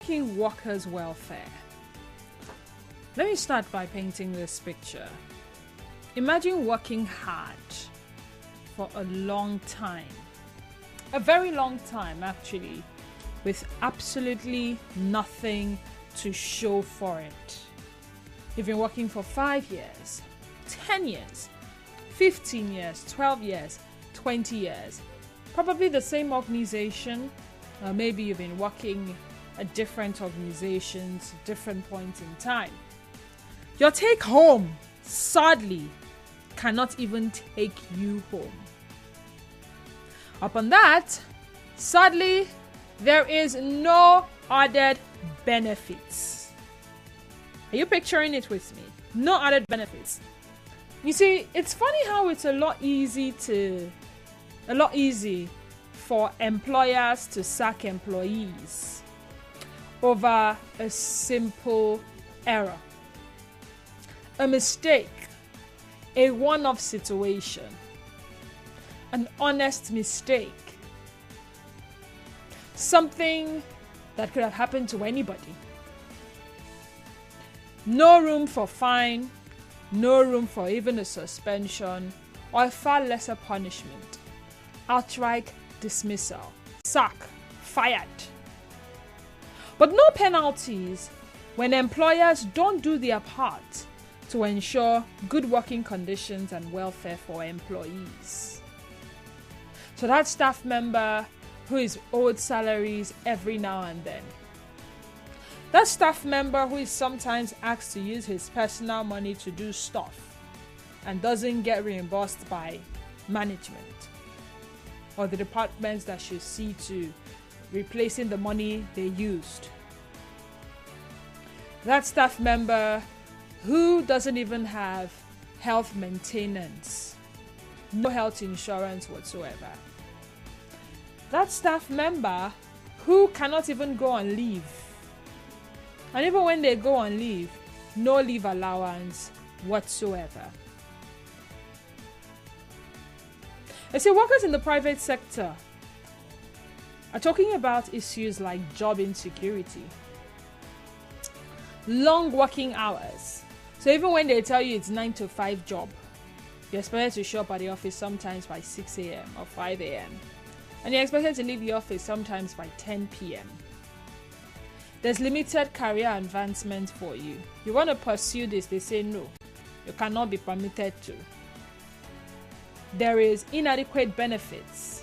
Working workers' welfare. Let me start by painting this picture. Imagine working hard for a long time, a very long time actually, with absolutely nothing to show for it. You've been working for 5 years, 10 years, 15 years, 12 years, 20 years. Probably the same organization. Maybe you've been working at different organizations, different points in time. Your take home, sadly, cannot even take you home. Upon that, sadly, there is no added benefits. Are you picturing it with me? No added benefits. You see, it's funny how it's a lot easy for employers to sack employees over a simple error, a mistake, a one-off situation, an honest mistake, something that could have happened to anybody. No room for fine, no room for even a suspension or a far lesser punishment. Outright dismissal, sack, fired. But no penalties when employers don't do their part to ensure good working conditions and welfare for employees. So that staff member who is owed salaries every now and then. That staff member who is sometimes asked to use his personal money to do stuff and doesn't get reimbursed by management or the departments that should see to replacing the money they used. That staff member who doesn't even have health maintenance, no health insurance whatsoever. That staff member who cannot even go on leave. And even when they go on leave, no leave allowance whatsoever. I say workers in the private sector are talking about issues like job insecurity, long working hours. So even when they tell you it's 9 to 5 job, you're expected to show up at the office sometimes by 6 a.m. or 5 a.m. And you're expected to leave the office sometimes by 10 p.m. There's limited career advancement for you. You want to pursue this, they say no. You cannot be permitted to. There is inadequate benefits.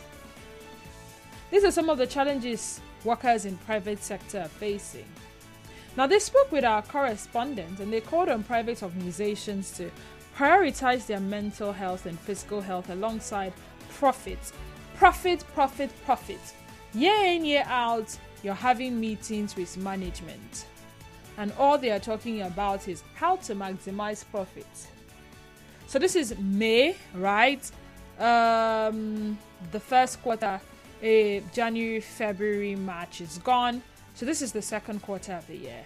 These are some of the challenges workers in private sector are facing. Now, they spoke with our correspondent and they called on private organizations to prioritize their mental health and physical health alongside profit. Profit. Year in, year out, you're having meetings with management. And all they are talking about is how to maximize profit. So this is May, right? The first quarter, January, February, March is gone. So this is the second quarter of the year.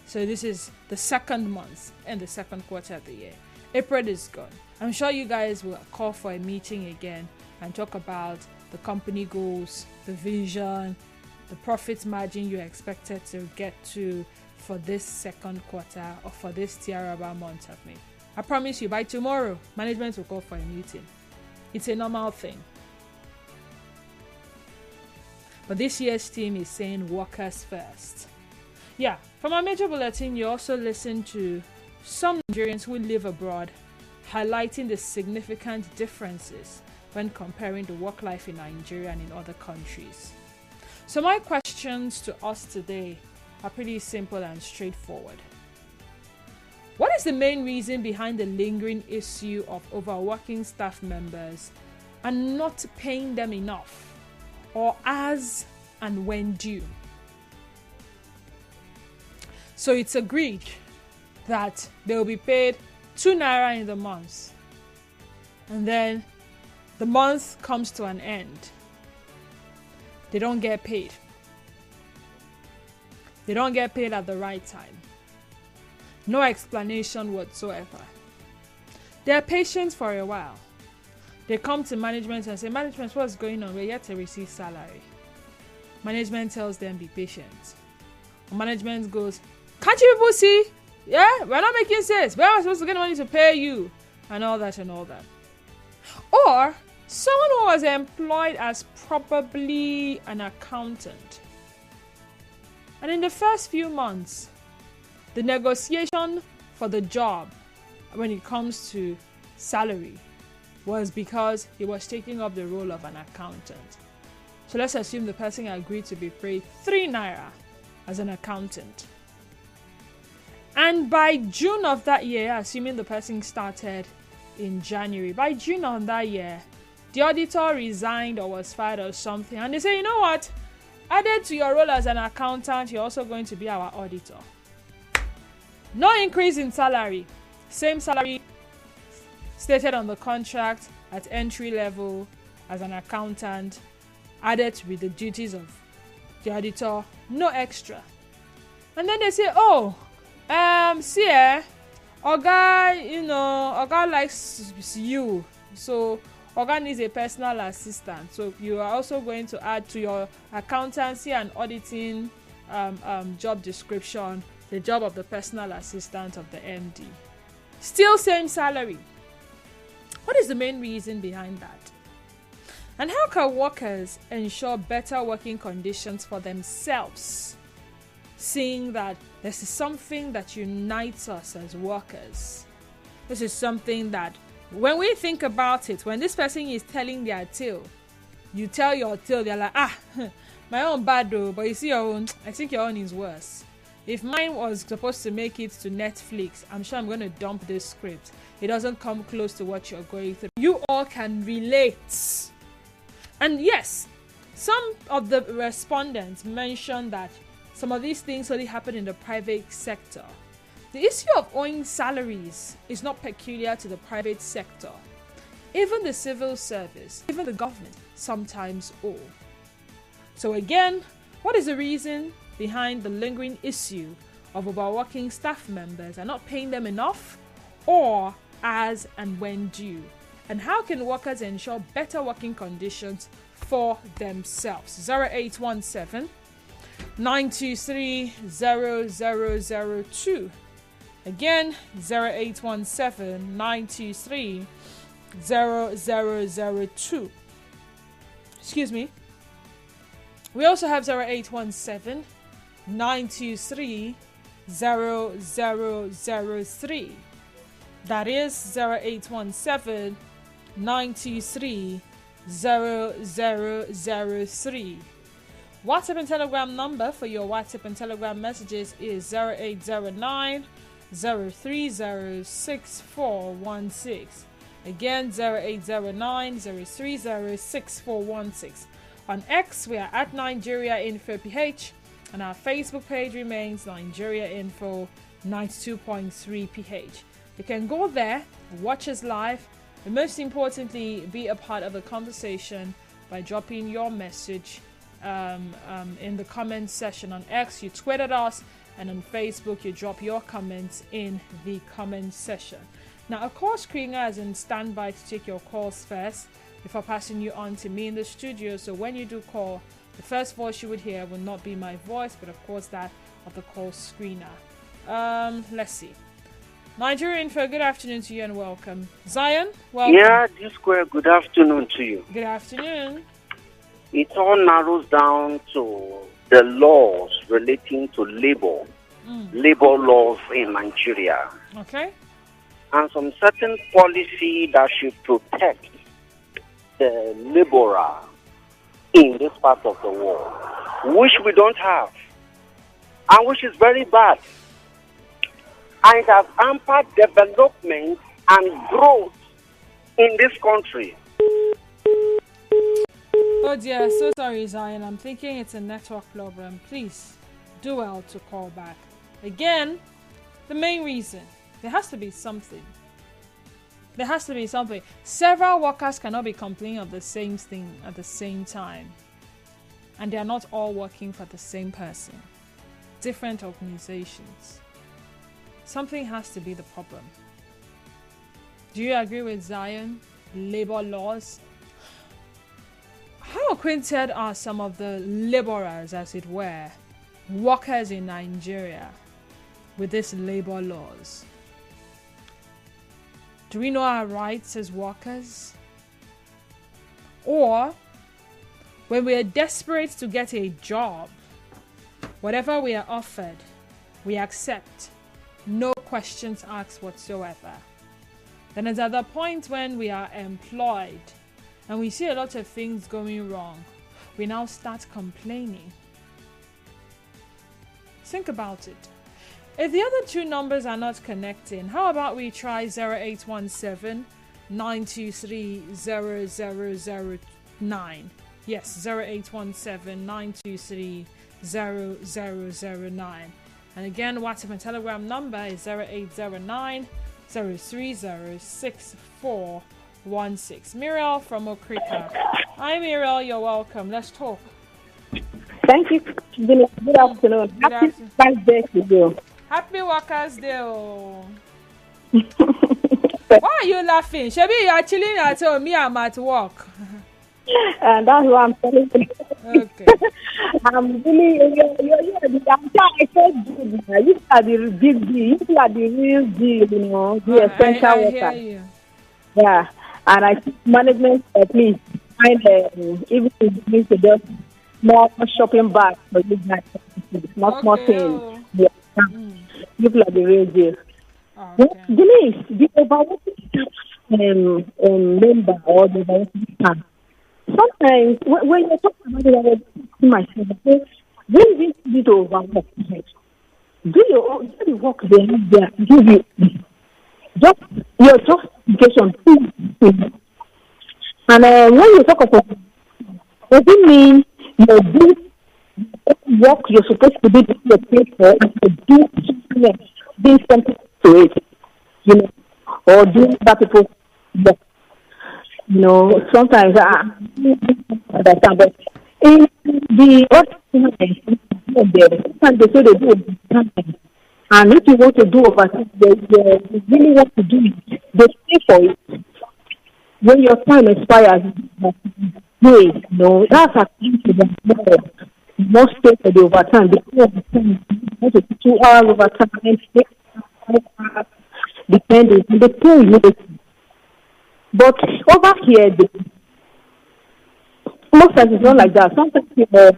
So this is the second month and the second quarter of the year. April is gone. I'm sure you guys will call for a meeting again and talk about the company goals, the vision, the profit margin you're expected to get to for this second quarter or for this terrible month of May. I promise you, by tomorrow, management will call for a meeting. It's a normal thing. But this year's theme is saying workers first. Yeah, from our major bulletin, you also listen to some Nigerians who live abroad, highlighting the significant differences when comparing the work life in Nigeria and in other countries. So my questions to us today are pretty simple and straightforward. What is the main reason behind the lingering issue of overworking staff members and not paying them enough, or as and when due? So it's agreed that they will be paid 2 naira in the month, and then the month comes to an end. They don't get paid. They don't get paid at the right time. No explanation whatsoever. They are patient for a while. They come to management and say, management, what's going on? We're yet to receive salary. Management tells them, be patient. Management goes, can't you people see? Yeah, we're not making sense. Where am I supposed to get money to pay you? And all that and all that. Or someone who was employed as probably an accountant. And in the first few months, the negotiation for the job when it comes to salary was because he was taking up the role of an accountant. So let's assume the person agreed to be paid 3 naira as an accountant. And by June of that year, assuming the person started in January, by June of that year, the auditor resigned or was fired or something. And they say, you know what? Added to your role as an accountant, you're also going to be our auditor. No increase in salary. Same salary stated on the contract at entry level as an accountant, added with the duties of the auditor, no extra. And then they say, oh, see, Oga likes you, so Oga needs a personal assistant. So you are also going to add to your accountancy and auditing job description the job of the personal assistant of the MD. Still same salary. What is the main reason behind that? And how can workers ensure better working conditions for themselves, seeing that this is something that unites us as workers? This is something that, when we think about it, when this person is telling their tale, you tell your tale, they're like, my own bad though, but you see your own, I think your own is worse. If mine was supposed to make it to Netflix, I'm sure I'm going to dump this script. It doesn't come close to what you're going through. You all can relate. And yes, some of the respondents mentioned that some of these things only happen in the private sector. The issue of owing salaries is not peculiar to the private sector. Even the civil service, even the government sometimes owe. So again, what is the reason behind the lingering issue of overworking staff members and not paying them enough, or as and when due? And how can workers ensure better working conditions for themselves? 0817 923 0002. Again, 0817 923 0002. Excuse me. We also have 0817 923 0003. That is 0817 923 0003. WhatsApp and Telegram number for your WhatsApp and Telegram messages is 0809 030 6416. Again, 0809 030 6416. On X, we are at Nigeria Info PH, and our Facebook page remains Nigeria Info 92.3 PH. You can go there, watch us live, and most importantly, be a part of the conversation by dropping your message in the comments section. On X, you tweeted us, and on Facebook, you drop your comments in the comment section. Now, a call screener is in standby to take your calls first before passing you on to me in the studio. So when you do call, the first voice you would hear will not be my voice, but of course that of the call screener. Let's see. Nigeria Info, good afternoon to you and welcome. Zion, welcome. Yeah, G-Square, good afternoon to you. Good afternoon. It all narrows down to the laws relating to labor laws in Nigeria. Okay. And some certain policy that should protect the laborer in this part of the world, which we don't have, and which is very bad. And it has hampered development and growth in this country. Oh dear, so sorry Zion, I'm thinking it's a network problem. Please do well to call back. Again, the main reason, there has to be something. There has to be something. Several workers cannot be complaining of the same thing at the same time. And they are not all working for the same person. Different organizations. Something has to be the problem. Do you agree with Zion? Labor laws? How acquainted are some of the laborers, as it were, workers in Nigeria with these labor laws? Do we know our rights as workers? Or when we are desperate to get a job, whatever we are offered, we accept, no questions asked whatsoever. Then it's at the point when we are employed and we see a lot of things going wrong, we now start complaining. Think about it. If the other two numbers are not connecting, how about we try 0817 923 0009? Yes, 0817 923 0009. And again, WhatsApp and Telegram number is 0809 030 6416. Muriel from Okrika. Hi Muriel, you're welcome. Let's talk. Thank you. Good afternoon. Happy birthday to you. Happy Workers' Day. Why are you laughing? Shabi, you are chilling at home. Me, I'm at work. And that's what I'm telling you. Okay. I'm really, I'm so good. You are the big deal. You are the real deal, you know, the essential worker. Hear you. Yeah. And I think management at least find even if it means to just more shopping bags for you guys. Not more things. Yeah. People are the real deal. Okay. Denise, the overworking member or the overworking staff, sometimes when you're talking about it, I was asking myself, when this bit of overwork, do the work they give you just your justification? And when you talk about it, does it mean you're doing work you're supposed to do your paid for and you do something else, doing something to it, you know, or doing other people's work? You know, sometimes I understand, but in the other sometimes they say they do overtime. And if you want to do overtime, they really want to do it, they pay for it. When your time expires, do it. You know, that's a thing to them. You must pay for the overtime. Because of the time, you want to do 2 hours overtime, 6 hours, depending. And they pay immediately. But over here, most times it's not like that. Sometimes you pay,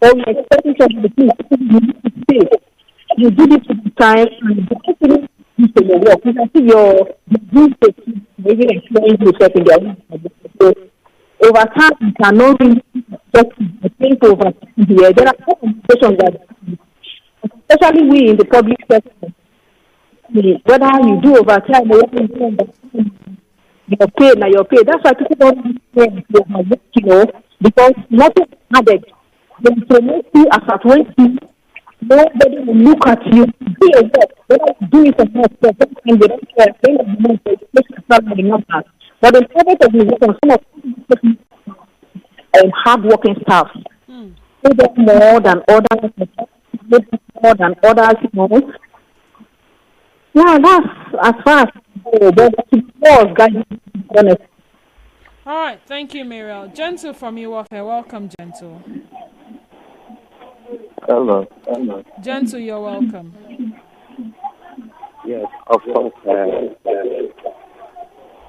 or you're expecting something to pay. You do this at the time, and you don't do your work. You can see your doing maybe employing yourself in their own. So over time, you cannot really think over here. There are some situations that, especially we in the public sector, whether you do overtime or you do your pay, now your pay. That's why people don't think you know, because nothing added. They promote you as at when nobody will look at you. Do your work. They don't do it for most of the time. They don't care. They don't know the numbers. But in private organizations, some of hard-working staff, they get more than others. You know. Yeah, that's as far as honest. All right, thank you, Muriel. Gentle from Iwafe, welcome, Gentle. Hello. Gentle, you're welcome. Yes, of course.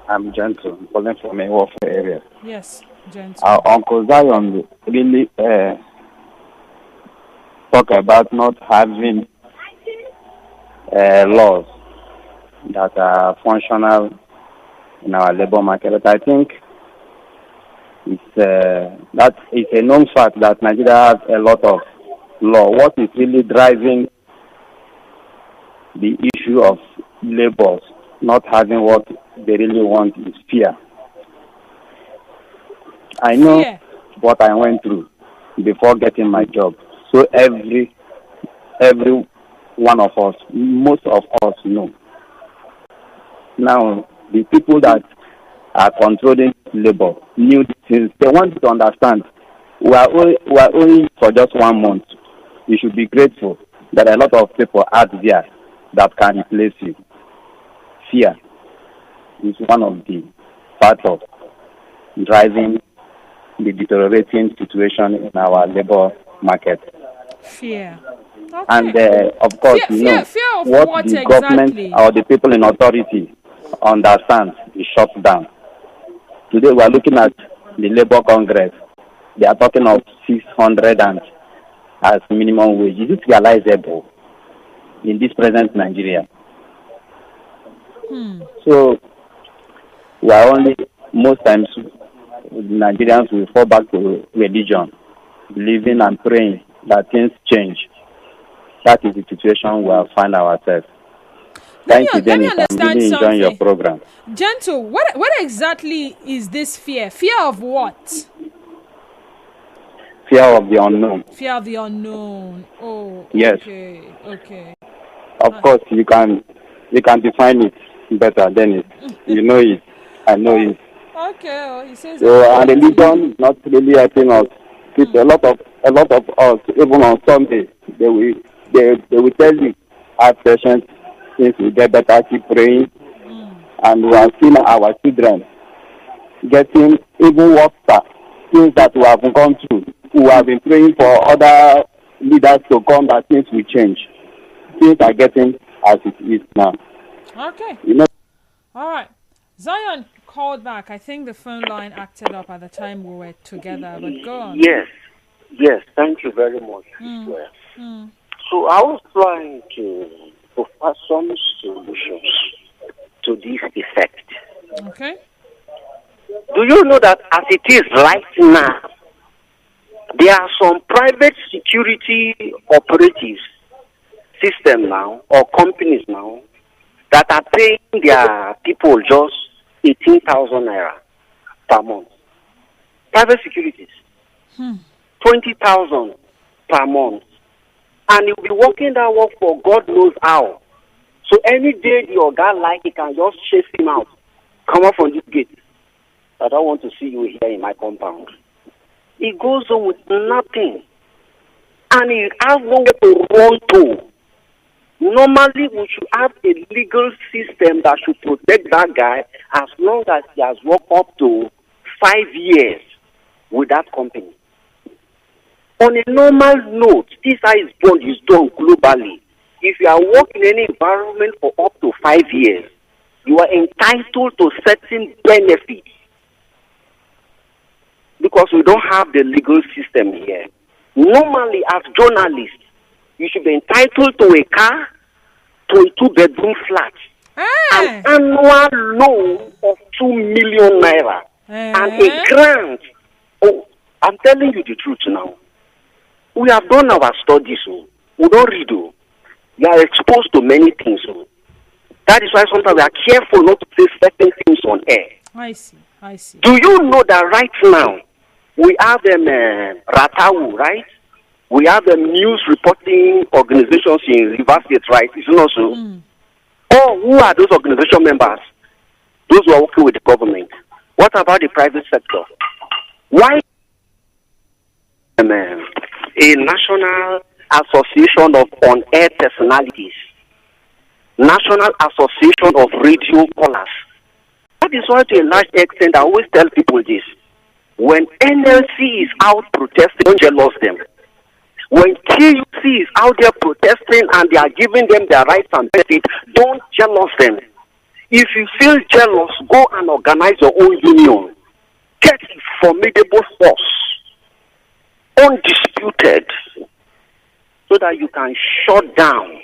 I'm Gentle, calling from Iwafe area. Yes, Gentle. Our Uncle Zion really talk about not having laws that are functional in our labor market. But I think that is a known fact that Nigeria has a lot of law. What is really driving the issue of labor not having what they really want is fear. I know what I went through before getting my job. So every one of us, most of us know. Now, the people that are controlling labor knew things. They want to understand. We are only for just 1 month. You should be grateful that a lot of people out there that can replace you. Fear is one of the factors driving the deteriorating situation in our labor market. Fear. Okay. And of course, fear of what what the exactly? government or the people in authority understand is shut down. Today we are looking at the Labour Congress. They are talking of 600 and as minimum wage. Is it realizable in this present Nigeria? So we are only, most times Nigerians will fall back to religion, believing and praying that things change. That is the situation we have find ourselves. Thank you, Dennis. I'm really enjoying your program. Gentle, what exactly is this fear? Fear of what? Fear of the unknown. Fear of the unknown. Oh, yes. Okay. Of course, you can define it better, Dennis. You know it. I know it. Okay. He says. So, and religion is not really helping us. A lot of us, even on Sunday, they will tell you, have patience, things will get better, keep praying. And we have seen our children getting even worse, things that we have gone through. We have been praying for other leaders to come that things will change. Things are getting as it is now. Okay. All right. Zion called back. I think the phone line acted up at the time we were together, but go on. Yes. Thank you very much. So I was trying to offer some solutions to this effect. Okay. Do you know that as it is right now, there are some private security operatives system now or companies now that are paying their people just 18,000 naira per month. Private securities, 20,000 per month, and you'll be working that work for God knows how. So any day the guy he can just chase him out. Come out from this gate. I don't want to see you here in my compound. He goes on with nothing, and he has nowhere to run to. Normally, we should have a legal system that should protect that guy as long as he has worked up to 5 years with that company. On a normal note, this how his bond is done globally. If you are working in any environment for up to 5 years, you are entitled to certain benefits. Because we don't have the legal system here. Normally, as journalists, you should be entitled to a car, to a 2-bedroom flat, an annual loan of 2 million naira, and a grant. Oh, I'm telling you the truth now. We have done our studies, so we don't read. We are exposed to many things. So that is why sometimes we are careful not to say certain things on air. I see. Do you know that right now we have Ratawu, right? We have the news reporting organizations in Rivers State, right? Is it not so? Oh, who are those organization members? Those who are working with the government. What about the private sector? Why a National Association of On-Air Personalities, National Association of Radio Callers? That is why, to a large extent, I always tell people this. When NLC is out protesting, don't jealous them. When KUC is out there protesting and they are giving them their rights and benefits, don't jealous them. If you feel jealous, go and organize your own union. Get a formidable force, undisputed, so that you can shut down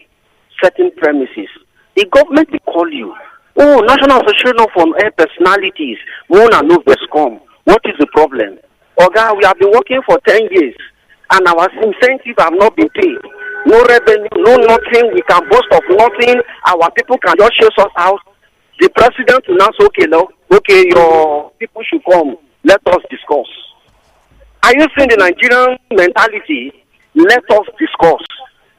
certain premises. The government will call you. Oh, National Association of On-Air Personalities, Mona Novescom. What is the problem? Oga, we have been working for 10 years, and our incentives have not been paid. No revenue, no nothing. We can boast of nothing. Our people can just chase us out. The president will now say, okay, your people should come. Let us discuss. Are you seeing the Nigerian mentality? Let us discuss.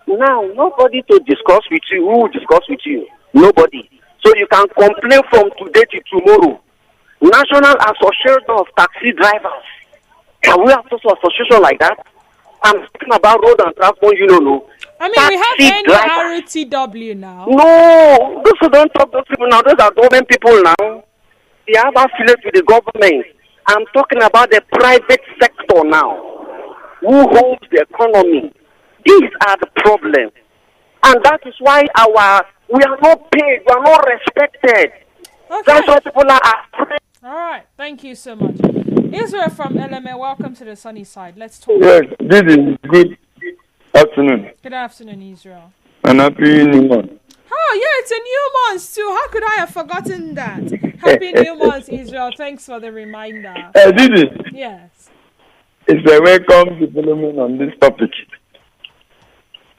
Now, nobody to discuss with you. Who will discuss with you? Nobody. So you can complain from today to tomorrow. National Association of Taxi Drivers. Can we have such an association like that? I'm talking about Road and Transport Union. I mean, we have NRTW now. No, those who don't talk those people now, those are government people now. They have affiliates with the government. I'm talking about the private sector now. who holds the economy. These are the problems. And that is why we are not paid, we are not respected. Okay. That's why people are afraid. All right. Thank you so much. Israel from LMA, welcome to the sunny side. Let's talk. Yes, this is good afternoon. Good afternoon, Israel. And happy new month. Oh, yeah, it's a new month too. How could I have forgotten that? Happy new month, Israel. Thanks for the reminder. Didi, Yes. it's a welcome development on this topic.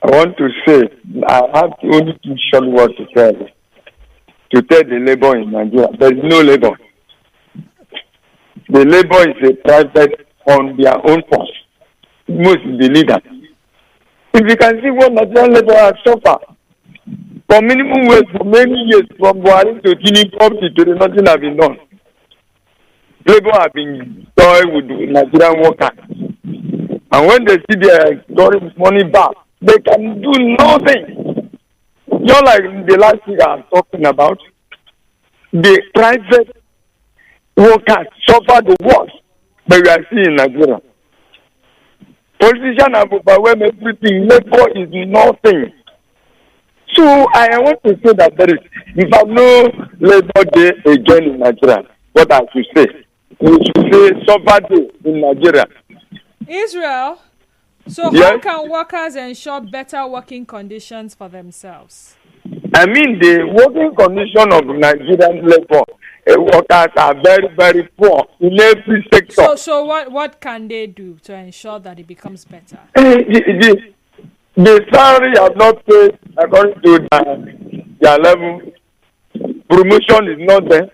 I want to say, I have only two short words to tell the labor in Nigeria. There is no labor. The labor is a private on their own force. Most of the leaders. If you can see what Nigerian labor has suffered for minimum wage for many years, from Buhari to Tinubu up to today, nothing has been done. Labor have been toying with Nigerian workers. And when they see their money back, they can do nothing. Just like the last year I was talking about, the private workers suffer the worst, but we are seeing in Nigeria. Politicians have overwhelmed everything. Labor is nothing. So I want to say that there is, in fact, no labor day again in Nigeria. What I should say, we should say suffer day in Nigeria. Israel, so Yes? how can workers ensure better working conditions for themselves? I mean, the working condition of Nigerian labor workers are very, very poor in every sector. So what can they do to ensure that it becomes better? The salary are not paid according to their level. Promotion is not there.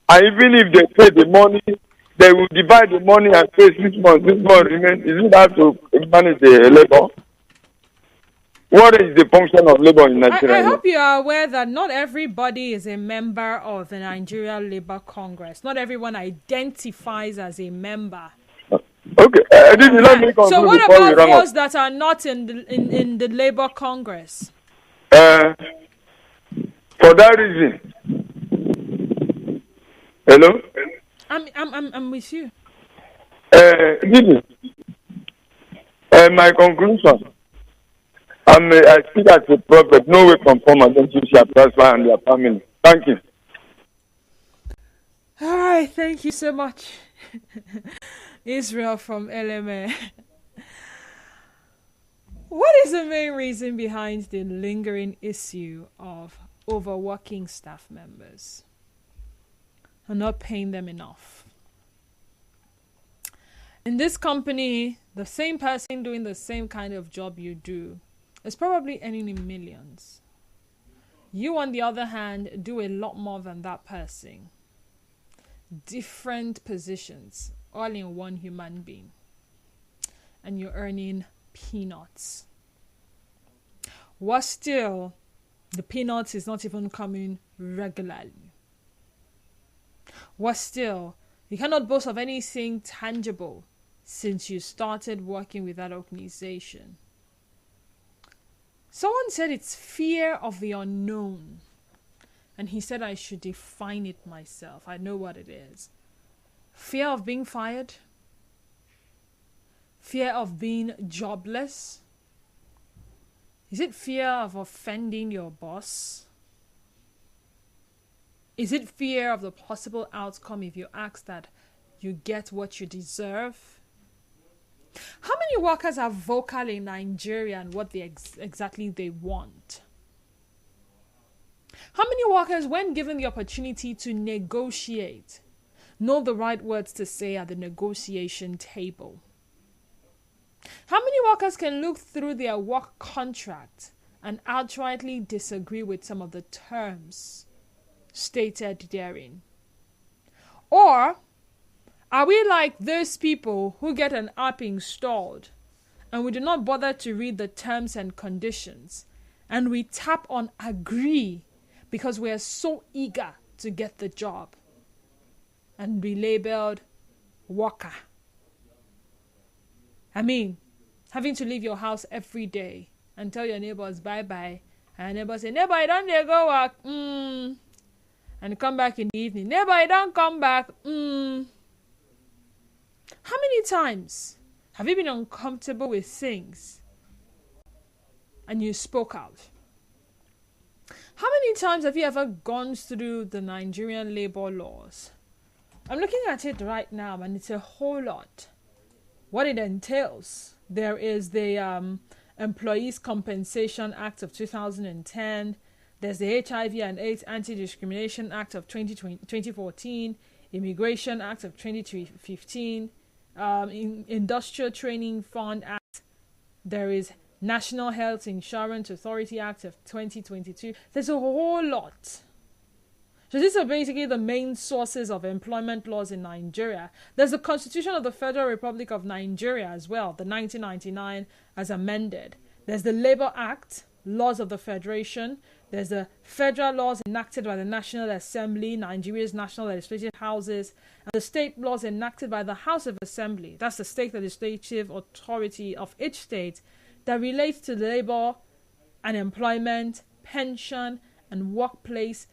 And even if they pay the money, they will divide the money and pay 6 months. 6 months remain. Isn't that to manage the labor? What is the function of labor in Nigeria? I hope you are aware that not everybody is a member of the Nigeria Labour Congress. Not everyone identifies as a member. Okay, let me conclude So what before we about run those up. that are not in the Labour Congress? For that reason, hello. I'm with you. Didi, my conclusion. I speak as a prophet. No way from form against you shall prosper and their family. Thank you. All right, thank you so much. Israel from LMA. What is the main reason behind the lingering issue of overworking staff members and not paying them enough? In this company, the same person doing the same kind of job you do is probably earning in millions. You, on the other hand, do a lot more than that person. Different positions, all in one human being. And you're earning peanuts. Worse still, the peanuts is not even coming regularly. Worse still, you cannot boast of anything tangible since you started working with that organization. Someone said it's fear of the unknown. And he said I should define it myself. I know what it is. Fear of being fired. Fear of being jobless. Is it fear of offending your boss? Is it fear of the possible outcome if you ask that you get what you deserve? How many workers are vocal in Nigeria and what they exactly they want? How many workers, when given the opportunity to negotiate, know the right words to say at the negotiation table? How many workers can look through their work contract and outrightly disagree with some of the terms stated therein? Or are we like those people who get an app installed and we do not bother to read the terms and conditions and we tap on agree because we are so eager to get the job and be labeled worker? I mean, having to leave your house every day and tell your neighbors bye-bye, and neighbors say, neighbor, I don't dey go work, and come back in the evening, neighbor, I don't come back, How many times Have you been uncomfortable with things and you spoke out? How many times have you ever gone through the Nigerian labor laws? I'm looking at it right now, and it's a whole lot. What it entails. There is the Employees Compensation Act of 2010. There's the HIV and AIDS Anti-Discrimination Act of 2014, Immigration Act of 2015, Industrial Training Fund Act. There is National Health Insurance Authority Act of 2022. There's a whole lot. So these are basically the main sources of employment laws in Nigeria. There's the Constitution of the Federal Republic of Nigeria as well, the 1999 as amended. There's the Labour Act, laws of the Federation. There's the federal laws enacted by the National Assembly, Nigeria's national legislative houses, and the state laws enacted by the House of Assembly. That's the state legislative authority of each state that relates to labor and employment, pension, and workplace,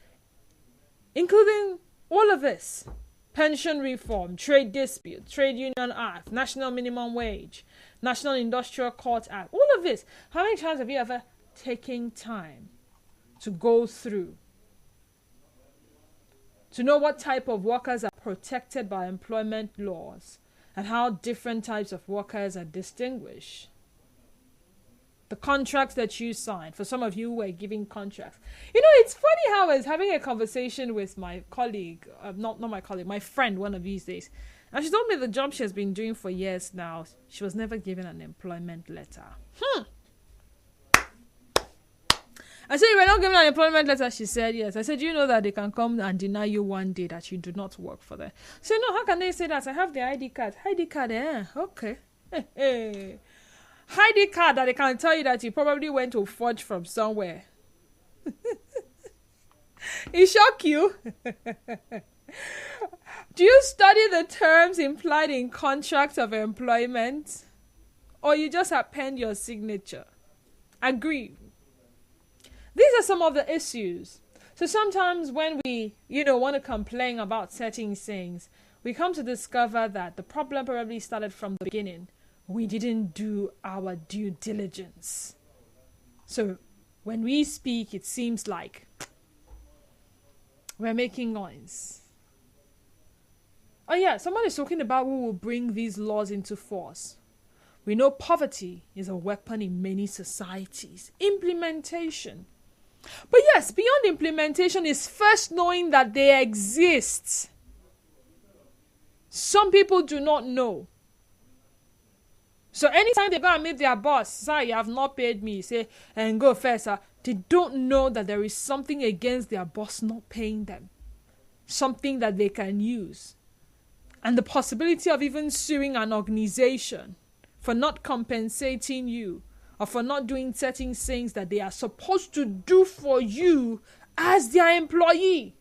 including all of this: pension reform, trade dispute, trade union act, national minimum wage, national industrial court act, all of this. How many times have you ever taken time to go through, to know what type of workers are protected by employment laws and how different types of workers are distinguished? The contracts that you signed, for some of you who were giving contracts. You know, it's funny how I was having a conversation with my colleague, not my colleague, my friend one of these days. And she told me the job she has been doing for years now, she was never given an employment letter. I said, you were not given an employment letter? She said, yes. I said, you know that they can come and deny you one day that you do not work for them? She said, no, how can they say that? I have the ID card. ID card, okay. Hey. ID card that they can tell you that you probably went to forge from somewhere. It shock you? Do you study the terms implied in contracts of employment? Or you just append your signature? Agree. These are some of the issues. So sometimes when we, want to complain about certain things, we come to discover that the problem probably started from the beginning. We didn't do our due diligence. So when we speak, it seems like we're making noise. Oh yeah, somebody's talking about who will bring these laws into force. We know poverty is a weapon in many societies. Implementation. But yes, beyond implementation is first knowing that they exist. Some people do not know. So anytime they go and meet their boss, sir, you have not paid me, say, and go first, sir, they don't know that there is something against their boss not paying them. Something that they can use. And the possibility of even suing an organization for not compensating you or for not doing certain things that they are supposed to do for you as their employee.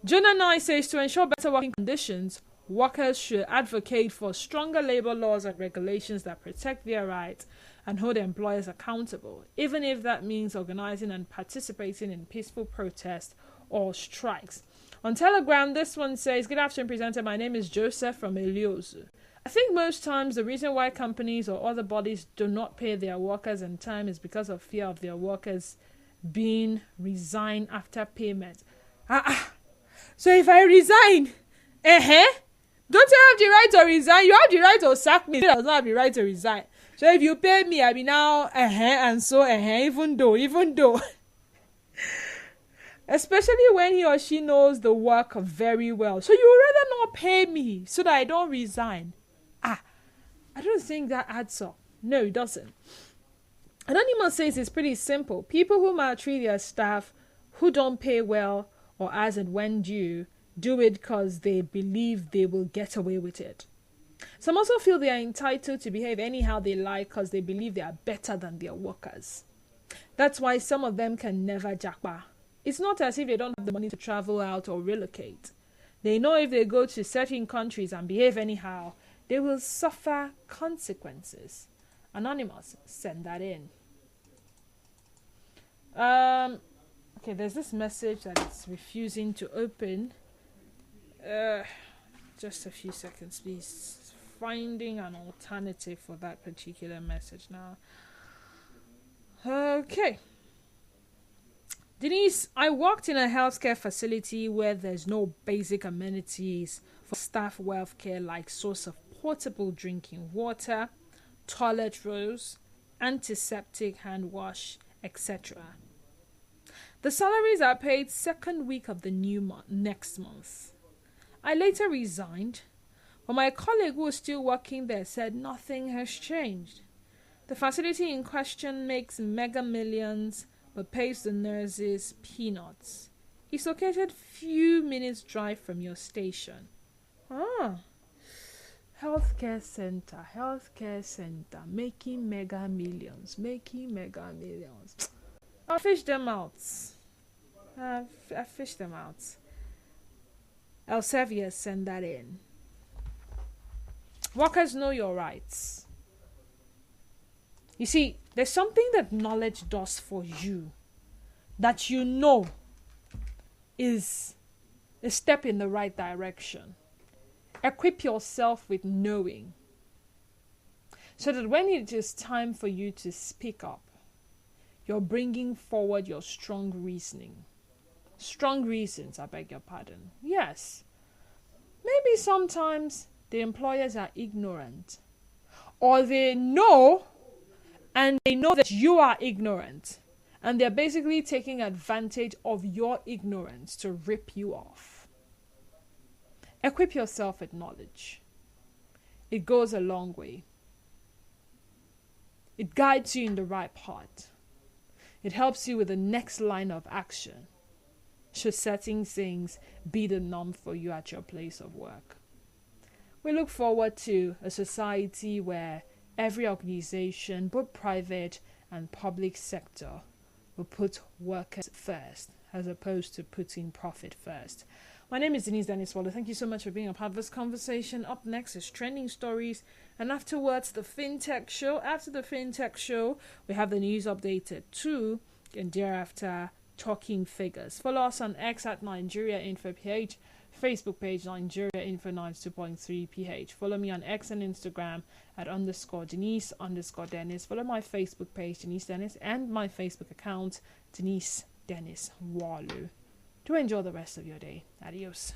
Jonah Nye says, to ensure better working conditions, workers should advocate for stronger labor laws and regulations that protect their rights and hold employers accountable, even if that means organizing and participating in peaceful protests or strikes. On Telegram, this one says, good afternoon, presenter. My name is Joseph from Eliozu. I think most times the reason why companies or other bodies do not pay their workers in time is because of fear of their workers being resigned after payment. So if I resign, don't you have the right to resign? You have the right to sack me. You does not have the right to resign. So if you pay me, I be now, and so, even though. Especially when he or she knows the work very well. So you rather not pay me so that I don't resign. I don't think that adds up. No, it doesn't. Anonymous says it's pretty simple. People who maltreat their staff, who don't pay well or as and when due, do it because they believe they will get away with it. Some also feel they are entitled to behave anyhow they like because they believe they are better than their workers. That's why some of them can never japa. It's not as if they don't have the money to travel out or relocate. They know if they go to certain countries and behave anyhow, they will suffer consequences. Anonymous, send that in. Okay, there's this message that it's refusing to open. Just a few seconds, please. finding an alternative for that particular message now. Okay. Denise, I worked in a healthcare facility where there's no basic amenities for staff welfare like source of potable drinking water, toilet rolls, antiseptic hand wash, etc. The salaries are paid second week of the next month. I later resigned, but my colleague who was still working there said nothing has changed. The facility in question makes mega millions but pays the nurses peanuts. It's located few minutes drive from your station. Healthcare center, making mega millions. I'll fish them out. I fish them out. Elsevier, send that in. Workers, know your rights. You see, there's something that knowledge does for you that you know is a step in the right direction. Equip yourself with knowing so that when it is time for you to speak up, you're bringing forward your strong reasoning. Strong reasons, I beg your pardon. Yes. Maybe sometimes the employers are ignorant, or they know and they know that you are ignorant, and they're basically taking advantage of your ignorance to rip you off. Equip yourself with knowledge. It goes a long way. It guides you in the right path. It helps you with the next line of action should certain things be the norm for you at your place of work. We look forward to a society where every organization, both private and public sector, will put workers first as opposed to putting profit first. My name is Denise Dennis Waller. Thank you so much for being a part of this conversation. Up next is Trending Stories, and afterwards the FinTech Show. After the FinTech Show, we have the news updated too, and thereafter Talking Figures. Follow us on X at Nigeria Info PH, Facebook page Nigeria Info 92.3 PH. Follow me on X and Instagram at _Denise_Dennis. Follow my Facebook page Denise Dennis and my Facebook account Denise Dennis Walu. Do enjoy the rest of your day. Adios.